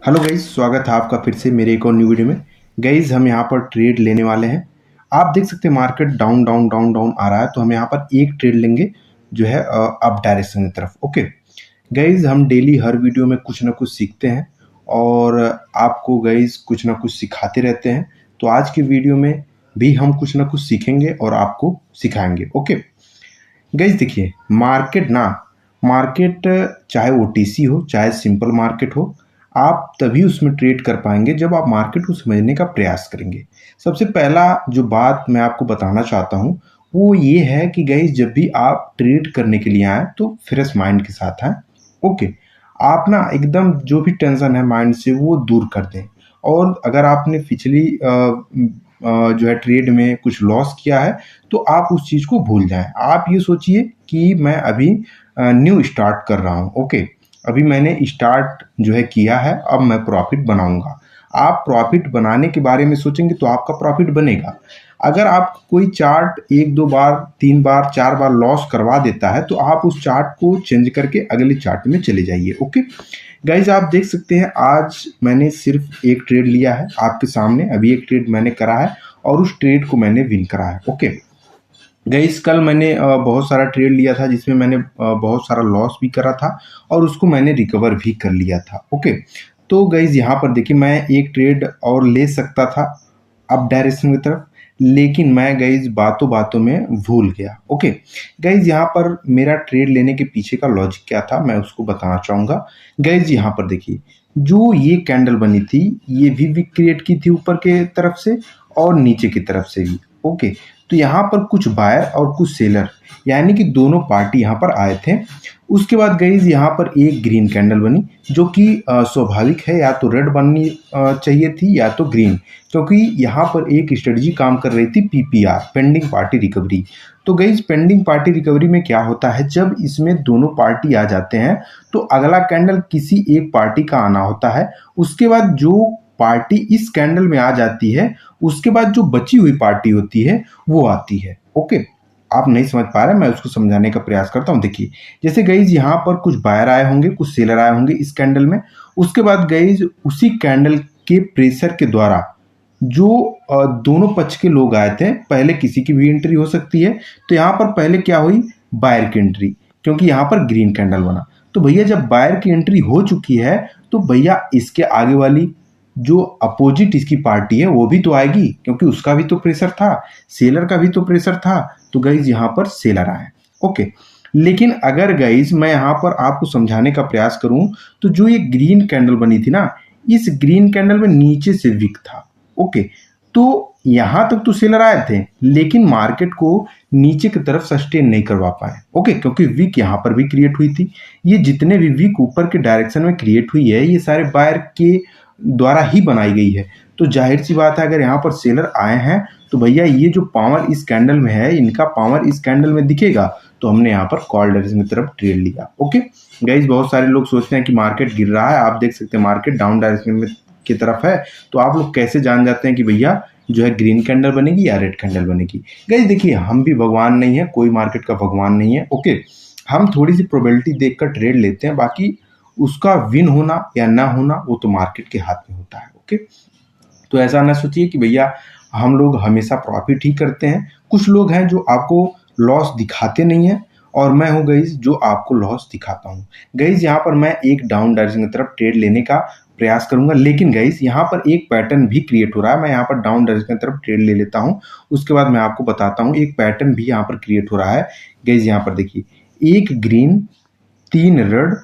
Hello guys, स्वागत है आपका फिर से मेरे एक और न्यू वीडियो में। गाइज हम यहाँ पर ट्रेड लेने वाले हैं। आप देख सकते हैं market down down down down आ रहा है, तो हम यहाँ पर एक ट्रेड लेंगे जो है अप डायरेक्शन की तरफ। ओके गाइज, हम डेली हर वीडियो में कुछ ना कुछ सीखते हैं और आपको गाइज कुछ ना कुछ सिखाते रहते हैं। तो आज की वीडियो में भी हम कुछ ना कुछ सीखेंगे और आपको सिखाएंगे। ओके गाइज देखिए, मार्केट चाहे ओटीसी हो चाहे सिंपल मार्केट हो, आप तभी उसमें ट्रेड कर पाएंगे जब आप मार्केट को समझने का प्रयास करेंगे। सबसे पहला जो बात मैं आपको बताना चाहता हूँ वो ये है कि गाइज जब भी आप ट्रेड करने के लिए आए तो फ्रेश माइंड के साथ आए। ओके, आप ना एकदम जो भी टेंशन है माइंड से वो दूर कर दें। और अगर आपने पिछली जो है ट्रेड में कुछ लॉस किया है तो आप उस चीज़ को भूल जाएं। आप ये सोचिए कि मैं अभी न्यू स्टार्ट कर रहा हूँ। ओके, अभी मैंने स्टार्ट जो है किया है, अब मैं प्रॉफिट बनाऊंगा। आप प्रॉफिट बनाने के बारे में सोचेंगे तो आपका प्रॉफिट बनेगा। अगर आप कोई चार्ट एक दो बार तीन बार चार बार लॉस करवा देता है तो आप उस चार्ट को चेंज करके अगले चार्ट में चले जाइए। ओके गाइज, आप देख सकते हैं आज मैंने सिर्फ एक ट्रेड लिया है आपके सामने। अभी एक ट्रेड मैंने करा है और उस ट्रेड को मैंने विन करा है। ओके गाइस, कल मैंने बहुत सारा ट्रेड लिया था जिसमें मैंने बहुत सारा लॉस भी करा था और उसको मैंने रिकवर भी कर लिया था। ओके, तो गाइस यहाँ पर देखिए, मैं एक ट्रेड और ले सकता था अप डायरेक्शन की तरफ, लेकिन मैं गाइस बातों बातों में भूल गया। ओके गाइस, यहाँ पर मेरा ट्रेड लेने के पीछे का लॉजिक क्या था मैं उसको बताना चाहूँगा। गाइस यहाँ पर देखिए, जो ये कैंडल बनी थी ये भी वीक क्रिएट की थी ऊपर के तरफ से और नीचे की तरफ से भी। ओके, तो यहाँ पर कुछ बायर और कुछ सेलर यानी कि दोनों पार्टी यहाँ पर आए थे। उसके बाद गाइस यहाँ पर एक ग्रीन कैंडल बनी जो कि स्वाभाविक है, या तो रेड बननी चाहिए थी या तो ग्रीन, क्योंकि यहाँ पर एक स्ट्रेटजी काम कर रही थी पीपीआर, पेंडिंग पार्टी रिकवरी। तो गाइस पेंडिंग पार्टी रिकवरी में क्या होता है, जब इसमें दोनों पार्टी आ जाते हैं तो अगला कैंडल किसी एक पार्टी का आना होता है। उसके बाद जो पार्टी इस कैंडल में आ जाती है उसके बाद जो बची हुई पार्टी होती है वो आती है। ओके, आप नहीं समझ पा रहे, मैं उसको समझाने का प्रयास करता हूँ। देखिए, जैसे गाइज यहाँ पर कुछ बायर आए होंगे, कुछ सेलर आए होंगे इस कैंडल में। उसके बाद गाइज उसी कैंडल के प्रेशर के द्वारा जो दोनों पक्ष के लोग आए थे, पहले किसी की भी एंट्री हो सकती है। तो यहाँ पर पहले क्या हुई, बायर की एंट्री, क्योंकि यहाँ पर ग्रीन कैंडल बना। तो भैया जब बायर की एंट्री हो चुकी है तो भैया इसके आगे वाली जो अपोजिट इसकी पार्टी है वो भी तो आएगी, क्योंकि उसका भी तो प्रेशर था, सेलर का भी तो प्रेशर था। तो गाइज यहाँ पर सेलर आए। ओके, लेकिन अगर गाइज मैं यहाँ पर आपको समझाने का प्रयास करूं तो जो ये ग्रीन कैंडल बनी थी ना, इस ग्रीन कैंडल में नीचे से वीक था। ओके, तो यहां तक तो सेलर आए थे लेकिन मार्केट को नीचे की तरफ सस्टेन नहीं करवा पाए। ओके, क्योंकि वीक यहां पर भी क्रिएट हुई थी। ये जितने भी वीक ऊपर के डायरेक्शन में क्रिएट हुई है ये सारे बायर के द्वारा ही बनाई गई है। तो जाहिर सी बात है अगर यहाँ पर सेलर आए हैं तो भैया ये जो पावर इस कैंडल में है, इनका पावर इस कैंडल में दिखेगा। तो हमने यहाँ पर कॉल डायरेक्शन की तरफ ट्रेड लिया। ओके गाइज, बहुत सारे लोग सोचते हैं कि मार्केट गिर रहा है, आप देख सकते हैं मार्केट डाउन डायरेक्शन में की तरफ है। तो आप लोग कैसे जान जाते हैं कि भैया जो है ग्रीन कैंडल बनेगी या रेड कैंडल बनेगी। गाइज देखिए, हम भी भगवान नहीं है, कोई मार्केट का भगवान नहीं है। ओके, हम थोड़ी सी प्रोबेबिलिटी देखकर ट्रेड लेते हैं, बाकी उसका विन होना या ना होना वो तो मार्केट के हाथ में होता है। ओके, तो ऐसा ना सोचिए कि भैया हम लोग हमेशा प्रॉफिट ही करते हैं। कुछ लोग हैं जो आपको लॉस दिखाते नहीं है और मैं हूँ गाइज जो आपको लॉस दिखाता हूँ। गाइज यहाँ पर मैं एक डाउन डायरेक्शन की तरफ ट्रेड लेने का प्रयास करूंगा, लेकिन गाइज यहाँ पर एक पैटर्न भी क्रिएट हो रहा है। मैं यहाँ पर डाउन डायरेक्शन की तरफ ट्रेड ले लेता हूँ, उसके बाद मैं आपको बताता हूँ एक पैटर्न भी यहाँ पर क्रिएट हो रहा है। गाइज यहाँ पर देखिए, एक ग्रीन तीन रेड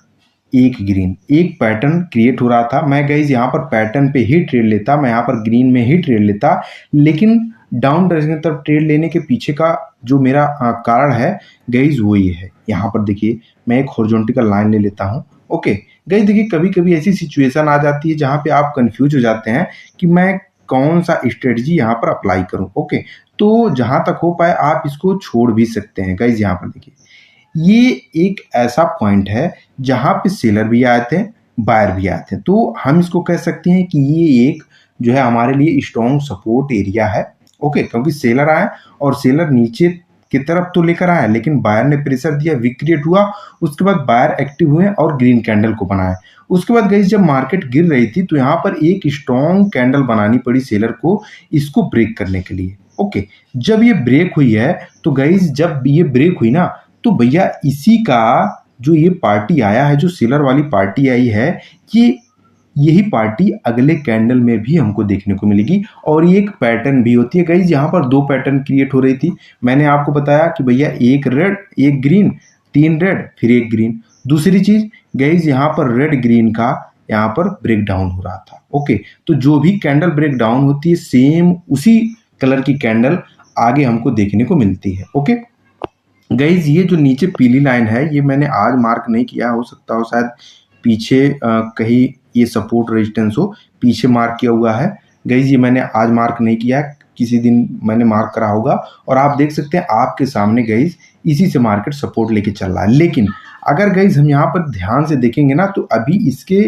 एक ग्रीन, एक पैटर्न क्रिएट हो रहा था। मैं गाइज यहाँ पर पैटर्न पे ही ट्रेड लेता, मैं यहाँ पर ग्रीन में ही ट्रेड लेता, लेकिन डाउन डायरेक्शन की तरफ ट्रेड लेने के पीछे का जो मेरा कारण है गाइज वो ये है। यहाँ पर देखिए, मैं एक हॉरिजॉन्टल लाइन ले लेता हूँ। ओके गाइज देखिए, कभी कभी ऐसी सिचुएशन आ जाती है जहाँ पे आप कंफ्यूज हो जाते हैं कि मैं कौन सा स्ट्रेटजी यहाँ पर अप्लाई करूँ। ओके, तो जहाँ तक हो पाए आप इसको छोड़ भी सकते हैं। गाइज यहाँ पर देखिए, ये एक ऐसा पॉइंट है जहां पे सेलर भी आए थे, बायर भी आए थे। तो हम इसको कह सकते हैं कि ये एक जो है हमारे लिए स्ट्रॉन्ग सपोर्ट एरिया है। ओके, क्योंकि सेलर आए और सेलर नीचे की तरफ तो लेकर आया, लेकिन बायर ने प्रेशर दिया, वीक क्रिएट हुआ, उसके बाद बायर एक्टिव हुए और ग्रीन कैंडल को बनाया। उसके बाद गाइस जब मार्केट गिर रही थी तो यहाँ पर एक स्ट्रॉन्ग कैंडल बनानी पड़ी सेलर को इसको ब्रेक करने के लिए। ओके, जब ये ब्रेक हुई है तो गाइस जब ये ब्रेक हुई ना तो भैया इसी का जो ये पार्टी आया है, जो सेलर वाली पार्टी आई है, ये यही पार्टी अगले कैंडल में भी हमको देखने को मिलेगी। और ये एक पैटर्न भी होती है गाइज, यहाँ पर दो पैटर्न क्रिएट हो रही थी। मैंने आपको बताया कि भैया एक रेड एक ग्रीन, तीन रेड फिर एक ग्रीन। दूसरी चीज गाइज यहाँ पर रेड ग्रीन का यहाँ पर ब्रेक डाउन हो रहा था। ओके, तो जो भी कैंडल ब्रेक डाउन होती है सेम उसी कलर की कैंडल आगे हमको देखने को मिलती है। ओके गाइज, ये जो नीचे पीली लाइन है ये मैंने आज मार्क नहीं किया, हो सकता हो शायद पीछे कहीं ये सपोर्ट रेजिस्टेंस हो, पीछे मार्क किया हुआ है गाइज। ये मैंने आज मार्क नहीं किया है, किसी दिन मैंने मार्क करा होगा। और आप देख सकते हैं आपके सामने गाइज इसी से मार्केट सपोर्ट लेके चल रहा है। लेकिन अगर गाइज हम यहाँ पर ध्यान से देखेंगे ना तो अभी इसके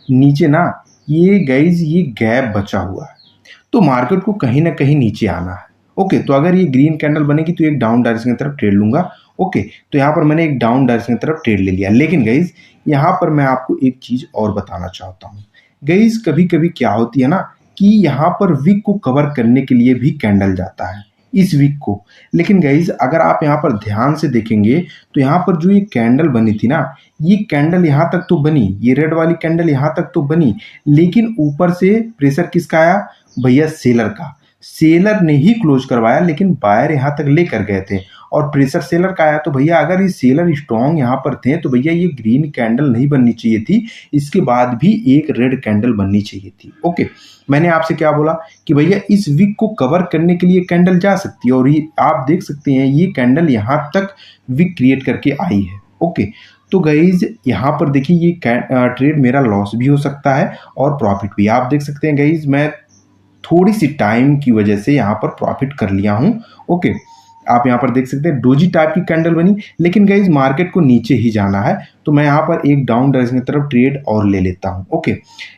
नीचे ना ये गाइज ये गैप बचा हुआ है, तो मार्केट को कहीं ना कहीं नीचे आना है। ओके, तो अगर ये ग्रीन कैंडल बनेगी तो एक डाउन डायरेक्शन की तरफ ट्रेड लूंगा। ओके, तो यहाँ पर मैंने एक डाउन डायरेक्शन की तरफ ट्रेड ले लिया। लेकिन गाइज यहाँ पर मैं आपको एक चीज और बताना चाहता हूँ गाइज, कभी कभी क्या होती है ना कि यहाँ पर विक को कवर करने के लिए भी कैंडल जाता है, इस विक को। लेकिन गाइज अगर आप यहाँ पर ध्यान से देखेंगे तो यहाँ पर जो ये कैंडल बनी थी ना, ये कैंडल यहाँ तक तो बनी, ये रेड वाली कैंडल यहाँ तक तो बनी, लेकिन ऊपर से प्रेशर किसका आया भैया, सेलर का। सेलर ने ही क्लोज करवाया, लेकिन बायर यहाँ तक लेकर गए थे और प्रेशर सेलर का आया। तो भैया अगर ये सेलर स्ट्रॉन्ग यहाँ पर थे तो भैया ये ग्रीन कैंडल नहीं बननी चाहिए थी, इसके बाद भी एक रेड कैंडल बननी चाहिए थी। ओके, मैंने आपसे क्या बोला कि भैया इस वीक को कवर करने के लिए कैंडल जा सकती है, और ये आप देख सकते हैं ये कैंडल यहाँ तक वीक क्रिएट करके आई है। ओके, तो गाइज यहाँ पर देखिए ये ट्रेड मेरा लॉस भी हो सकता है और प्रॉफिट भी। आप देख सकते हैं गाइज मैं थोड़ी सी टाइम की वजह से यहाँ पर प्रॉफिट कर लिया हूँ। ओके, आप यहाँ पर देख सकते हैं डोजी टाइप की कैंडल बनी, लेकिन गाइज मार्केट को नीचे ही जाना है तो मैं यहाँ पर एक डाउन डायरेक्शन की तरफ ट्रेड और ले लेता हूँ। ओके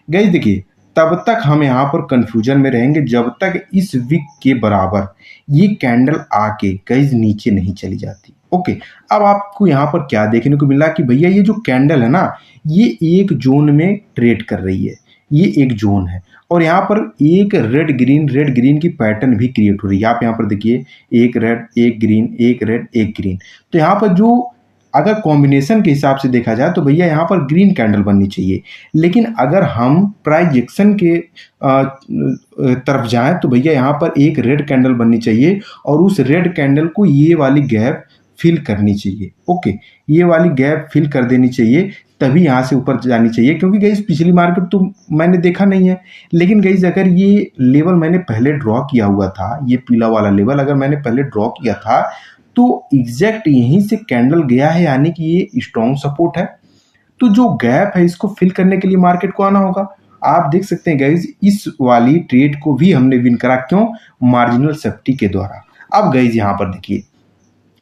गाइज, देखिए तब तक हम यहाँ पर कंफ्यूजन में रहेंगे जब तक इस वीक के बराबर ये कैंडल आके गाइज नीचे नहीं चली जाती। ओके, अब आपको यहाँ पर क्या देखने को मिला कि भैया ये जो कैंडल है ना ये एक जोन में ट्रेड कर रही है, ये एक जोन है और यहाँ पर एक रेड ग्रीन की पैटर्न भी क्रिएट हो रही है। आप यहाँ पर देखिए एक रेड एक ग्रीन, एक रेड एक ग्रीन। तो यहाँ पर जो अगर कॉम्बिनेशन के हिसाब से देखा जाए तो भैया यहाँ पर ग्रीन कैंडल बननी चाहिए, लेकिन अगर हम प्राइस एक्शन के तरफ जाएं तो भैया यहाँ पर एक रेड कैंडल बननी चाहिए और उस रेड कैंडल को ये वाली गैप फिल करनी चाहिए। ओके, ये वाली गैप फिल कर देनी चाहिए, तभी यहाँ से ऊपर जानी चाहिए। क्योंकि गाइस पिछली मार्केट तो मैंने देखा नहीं है, लेकिन गाइस अगर ये लेवल मैंने पहले ड्रॉ किया हुआ था, ये पीला वाला लेवल अगर मैंने पहले ड्रॉ किया था तो एग्जैक्ट यहीं से कैंडल गया है, यानी कि ये स्ट्रॉन्ग सपोर्ट है। तो जो गैप है इसको फिल करने के लिए मार्केट को आना होगा। आप देख सकते हैं गाइज इस वाली ट्रेड को भी हमने विन करा, क्यों? मार्जिनल सेफ्टी के द्वारा। अब गाइज यहाँ पर देखिए,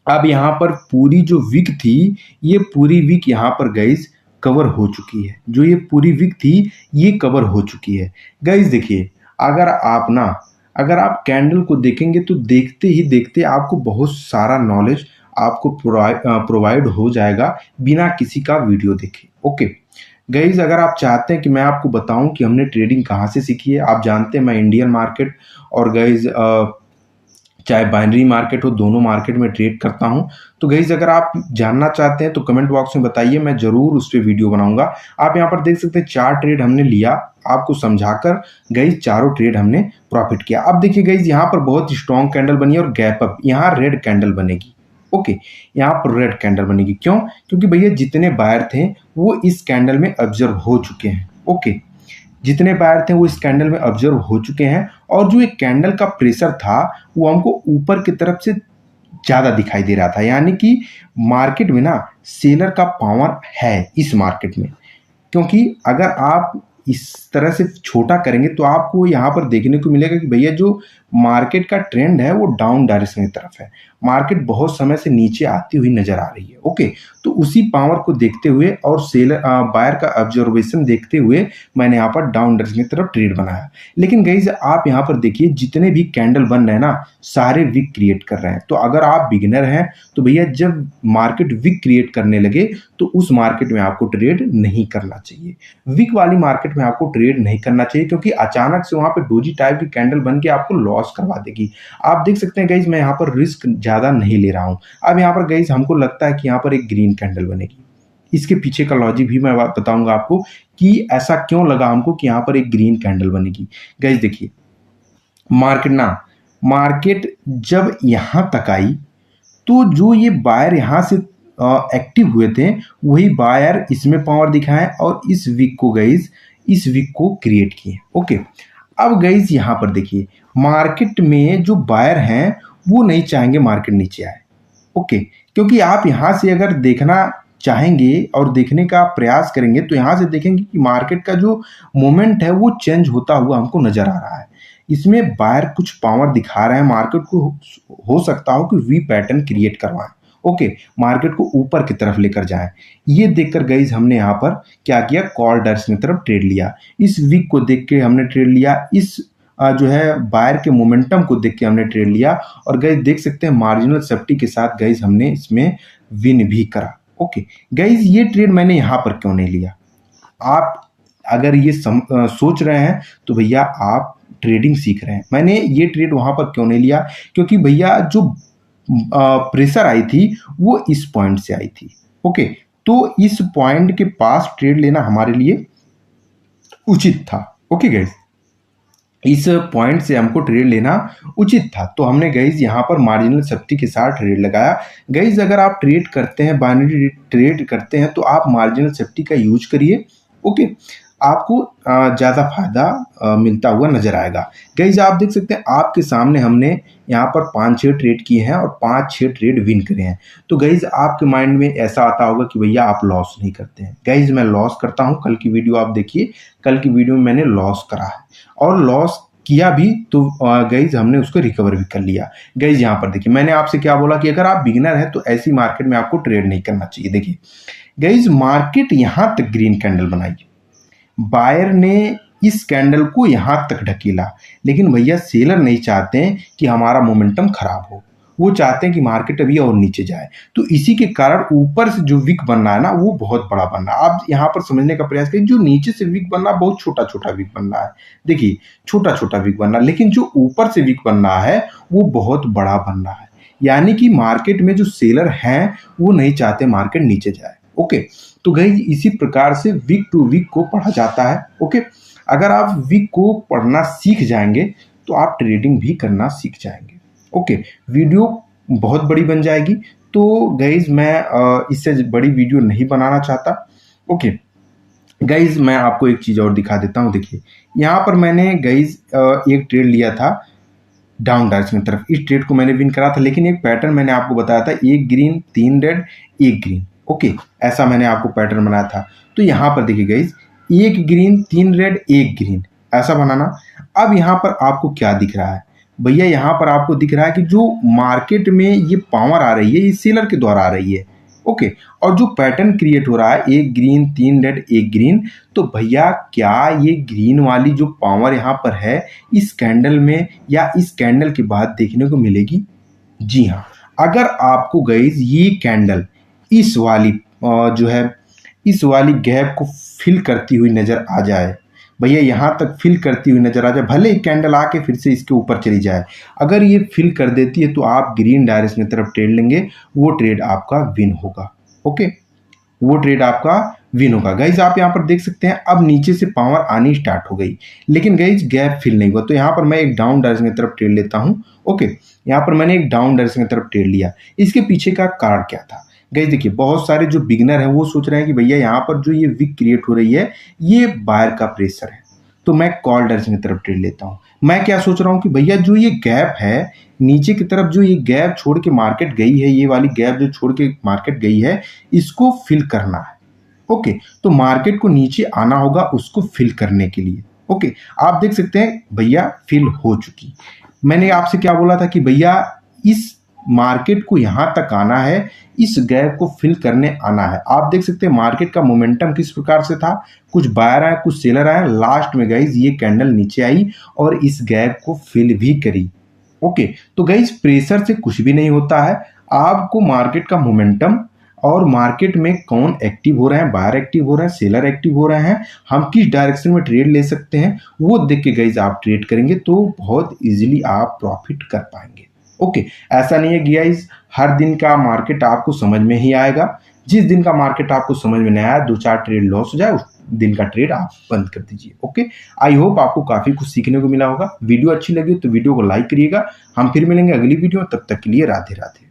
अब यहाँ पर पूरी जो वीक थी ये पूरी वीक यहाँ पर गाइज कवर हो चुकी है। जो ये पूरी वीक थी ये कवर हो चुकी है। गाइज देखिए, अगर आप कैंडल को देखेंगे तो देखते ही देखते आपको बहुत सारा नॉलेज आपको प्रोवाइड हो जाएगा बिना किसी का वीडियो देखे। ओके गाइज, अगर आप चाहते हैं कि मैं आपको बताऊं कि हमने ट्रेडिंग कहाँ से सीखी है, आप जानते हैं मैं इंडियन मार्केट और गाइज चाहे बाइनरी मार्केट हो, दोनों मार्केट में ट्रेड करता हूं। तो गाइज अगर आप जानना चाहते हैं तो कमेंट बॉक्स में बताइए, मैं जरूर उस पर वीडियो बनाऊंगा। आप यहाँ पर देख सकते हैं 4 ट्रेड हमने लिया, आपको समझाकर गाइज चारों ट्रेड हमने प्रॉफिट किया। अब देखिए गाइज यहाँ पर बहुत स्ट्रॉन्ग कैंडल बनी है और गैप अप, यहाँ रेड कैंडल बनेगी। ओके, यहाँ पर रेड कैंडल बनेगी, क्यों? क्योंकि भैया जितने बायर थे वो इस कैंडल में ऑब्जर्व हो चुके हैं। ओके, जितने बायर थे वो इस कैंडल में ऑब्जर्व हो चुके हैं और जो एक कैंडल का प्रेशर था वो हमको ऊपर की तरफ से ज्यादा दिखाई दे रहा था, यानी कि मार्केट में ना सेलर का पावर है इस मार्केट में। क्योंकि अगर आप इस तरह से छोटा करेंगे तो आपको यहाँ पर देखने को मिलेगा कि भैया जो मार्केट का ट्रेंड है वो डाउन डायरेक्शन की तरफ है, मार्केट बहुत समय से नीचे आती हुई नजर आ रही है। ओके, तो उसी पावर को देखते हुए और सेलर बायर का ऑब्जर्वेशन देखते हुए मैंने यहाँ पर डाउन डायरेक्शन की तरफ ट्रेड बनाया। लेकिन गाइस आप यहाँ पर देखिए जितने भी कैंडल बन रहे हैं ना, सारे विक क्रिएट कर रहे हैं। तो अगर आप बिगिनर हैं तो भैया जब मार्केट विक क्रिएट करने लगे तो उस मार्केट में आपको ट्रेड नहीं करना चाहिए। विक वाली मार्केट में आपको ट्रेड नहीं करना चाहिए, क्योंकि अचानक से वहां पे डोजी टाइप की कैंडल बन के आपको लॉस करवा देगी। आप देख सकते हैं गाइज मैं यहाँ पर रिस्क ज्यादा नहीं ले रहा हूं। अब यहाँ पर गाइज हमको लगता है कि यहाँ पर एक ग्रीन कैंडल बनेगी। इसके पीछे का लॉजिक भी मैं बताऊंगा आपको कि ऐसा क्यों लगा हमको कि यहाँ पर एक ग्रीन कैंडल बनेगी। गाइज देखिए मार्केट जब यहां तक आई तो जो ये बायर यहां से एक्टिव हुए थे वही बायर इसमें पावर दिखाएं और इस वीक को क्रिएट किए। ओके, अब गाइज यहां पर देखिए मार्केट में जो बायर हैं वो नहीं चाहेंगे मार्केट नीचे आए। ओके, क्योंकि आप यहां से अगर देखना चाहेंगे और देखने का प्रयास करेंगे तो यहां से देखेंगे कि मार्केट का जो मोमेंट है वो चेंज होता हुआ हमको नजर आ रहा है। इसमें बायर कुछ पावर दिखा रहे हैं मार्केट को, हो सकता हो कि वी पैटर्न क्रिएट करवाएं। ओके, मार्केट को ऊपर की तरफ लेकर जाएं। ये देखकर गाइज हमने यहाँ पर क्या किया, कॉल डायरेक्शन की तरफ ट्रेड लिया। इस वीक को देख के हमने ट्रेड लिया, इस जो है बायर के मोमेंटम को देख के हमने ट्रेड लिया और गाइज देख सकते हैं मार्जिनल सेफ्टी के साथ गाइज हमने इसमें विन भी करा। ओके गाइज, ये ट्रेड मैंने यहाँ पर क्यों नहीं लिया? आप अगर ये सोच रहे हैं तो भैया आप ट्रेडिंग सीख रहे हैं। मैंने ये ट्रेड वहां पर क्यों नहीं लिया? क्योंकि भैया जो प्रेशर आई थी वो इस पॉइंट से आई थी। ओके, तो इस पॉइंट के पास ट्रेड लेना हमारे लिए उचित था। ओके गाइज, इस पॉइंट से हमको ट्रेड लेना उचित था, तो हमने गाइज यहाँ पर मार्जिनल सेफ्टी के साथ ट्रेड लगाया। गाइज अगर आप ट्रेड करते हैं, बाइनरी ट्रेड करते हैं, तो आप मार्जिनल सेफ्टी का यूज करिए। ओके, आपको ज़्यादा फायदा मिलता हुआ नजर आएगा। गाइज आप देख सकते हैं आपके सामने हमने यहाँ पर 5-6 ट्रेड किए हैं और 5-6 ट्रेड विन करे हैं। तो गाइज आपके माइंड में ऐसा आता होगा कि भैया आप लॉस नहीं करते हैं। गाइज मैं लॉस करता हूँ। कल की वीडियो आप देखिए, कल की वीडियो में मैंने लॉस करा है और लॉस किया भी, तो गाइज हमने उसको रिकवर भी कर लिया। गाइज यहाँ पर देखिए मैंने आपसे क्या बोला कि अगर आप बिगिनर हैं तो ऐसी मार्केट में आपको ट्रेड नहीं करना चाहिए। देखिए गाइज मार्केट यहाँ तक ग्रीन कैंडल बनाई, बायर ने इस कैंडल को यहां तक ढकेला, लेकिन भैया सेलर नहीं चाहते हैं कि हमारा मोमेंटम खराब हो, वो चाहते हैं कि मार्केट अभी और नीचे जाए। तो इसी के कारण ऊपर से जो विक बन रहा है ना वो बहुत बड़ा बन रहा है। आप यहाँ पर समझने का प्रयास करिए, जो नीचे से विक बन रहा है बहुत छोटा छोटा विक बन रहा है। देखिए छोटा छोटा विक बन रहा है, लेकिन जो ऊपर से विक बन रहा है वो बहुत बड़ा बन रहा है। यानी कि मार्केट में जो सेलर हैं वो नहीं चाहते मार्केट नीचे जाए। ओके, तो गाइस इसी प्रकार से वीक टू वीक को पढ़ा जाता है। ओके, अगर आप वीक को पढ़ना सीख जाएंगे तो आप ट्रेडिंग भी करना सीख जाएंगे। ओके, वीडियो बहुत बड़ी बन जाएगी, तो गाइस मैं इससे बड़ी वीडियो नहीं बनाना चाहता। ओके गाइस, मैं आपको एक चीज़ और दिखा देता हूँ। देखिए यहाँ पर मैंने गाइस एक ट्रेड लिया था डाउन डायरेक्शन की तरफ। इस ट्रेड को मैंने विन करा था, लेकिन एक पैटर्न मैंने आपको बताया था, 1 ग्रीन 3 रेड 1 ग्रीन। ओके, ऐसा मैंने आपको पैटर्न बनाया था। तो यहाँ पर देखिए गाइस 1 ग्रीन 3 रेड 1 ग्रीन ऐसा बनाना। अब यहाँ पर आपको क्या दिख रहा है भैया? यहाँ पर आपको दिख रहा है कि जो मार्केट में ये पावर आ रही है ये सेलर के द्वारा आ रही है। ओके, और जो पैटर्न क्रिएट हो रहा है 1 ग्रीन 3 रेड 1 ग्रीन, तो भैया क्या ये ग्रीन वाली जो पावर यहाँ पर है इस कैंडल में या इस कैंडल के बाद देखने को मिलेगी? जी हाँ, अगर आपको गाइस ये कैंडल इस वाली जो है इस वाली गैप को फिल करती हुई नजर आ जाए, भैया यहाँ तक फिल करती हुई नजर आ जाए, भले ही कैंडल आके फिर से इसके ऊपर चली जाए, अगर ये फिल कर देती है तो आप ग्रीन डायरेक्शन की तरफ ट्रेड लेंगे, वो ट्रेड आपका विन होगा। ओके, वो ट्रेड आपका विन होगा। गाइज आप यहाँ पर देख सकते हैं अब नीचे से पावर आनी स्टार्ट हो गई, लेकिन गाइज गैप फिल नहीं हुआ। तो यहाँ पर मैं एक डाउन डायरेक्शन की तरफ ट्रेड लेता हूँ। ओके, यहाँ पर मैंने एक डाउन डायरेक्शन की तरफ ट्रेड लिया। इसके पीछे का कारण क्या था? गाइस देखिए बहुत सारे जो बिगिनर हैं वो सोच रहे हैं कि भैया यहाँ पर जो ये विक क्रिएट हो रही है ये बायर का प्रेशर है, तो मैं कॉल डायरेक्शन की तरफ ट्रेड लेता हूँ। मैं क्या सोच रहा हूँ कि भैया जो ये गैप है नीचे की तरफ, जो ये गैप छोड़ के मार्केट गई है, ये वाली गैप जो छोड़ के मार्केट गई है इसको फिल करना है। ओके, तो मार्केट को नीचे आना होगा उसको फिल करने के लिए। ओके, आप देख सकते हैं भैया फिल हो चुकी। मैंने आपसे क्या बोला था कि भैया इस मार्केट को यहाँ तक आना है, इस गैप को फिल करने आना है। आप देख सकते हैं मार्केट का मोमेंटम किस प्रकार से था, कुछ बायर आए कुछ सेलर आए, लास्ट में गाइज ये कैंडल नीचे आई और इस गैप को फिल भी करी। ओके, तो गाइज प्रेशर से कुछ भी नहीं होता है, आपको मार्केट का मोमेंटम और मार्केट में कौन एक्टिव हो रहे हैं, बायर एक्टिव हो रहे हैं, सेलर एक्टिव हो रहे हैं, हम किस डायरेक्शन में ट्रेड ले सकते हैं, वो देख के गाइज आप ट्रेड करेंगे तो बहुत इजीली आप प्रॉफिट कर पाएंगे। ओके, ऐसा नहीं है कि गाइज हर दिन का मार्केट आपको समझ में ही आएगा। जिस दिन का मार्केट आपको समझ में नहीं आया, 2-4 ट्रेड लॉस हो जाए, उस दिन का ट्रेड आप बंद कर दीजिए। ओके, आई होप आपको काफी कुछ सीखने को मिला होगा। वीडियो अच्छी लगी तो वीडियो को लाइक करिएगा। हम फिर मिलेंगे अगली वीडियो, तब तक के लिए राधे राधे।